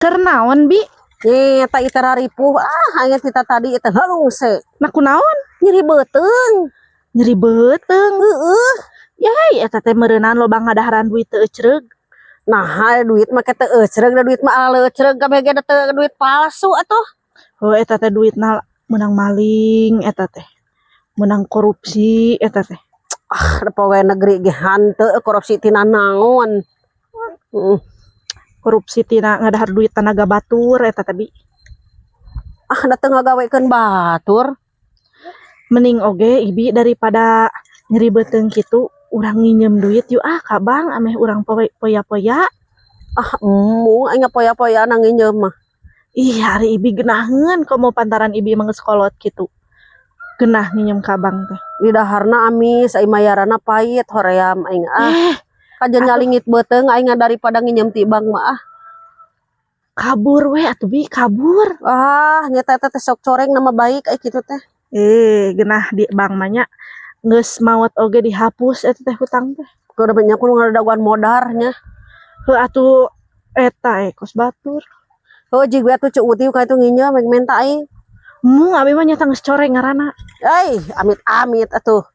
Kernaon bi? Nyeta ita ripuh hanya kita tadi ita halungse. Nah kunaon? Nyeri beteng. Nyeri beteng. Yai eta teh meureunaan loba ngadaharan duit teu ecreug. Nah, duit mah kata ecreug da duit mah lecreug kabeh ge teu duit palsu atuh. Oh eta teh duitna menang maling eta teh. Menang korupsi eta teh. Da pegawai negeri ge hanteu korupsi tina naon. Korupsi tina ngadahar duit tenaga batur eta teh bi. Da teu ngagawekeun batur. Mending oge ibi daripada nyeri beteng kitu urang nginjem duit yuk ka bank ameh urang poya-poya. Emu aing poya-poya nginjem mah. Ih hari ibi genaheun komo pantaran ibi mah geus kolot kitu. Genah nginjem ka bank teh. Di daharna amis ai mayarana pait hoream aing kajen nyalingit beteng aing daripada nginjem ti bank mah kabur we atuh bi kabur. Nyata teh sok coreng nama baik ai kitu teh. Genah di bank mah nya geus maot oge dihapus eta teh hutang teh. Kudu banyak kudu ngadaguan modarnya. Heuh atuh eta kos batur. Jig we atuh cuuti ka itu nginjem minta aing. Abi mah nyata geus coreng ngaranna. Amit-amit atuh.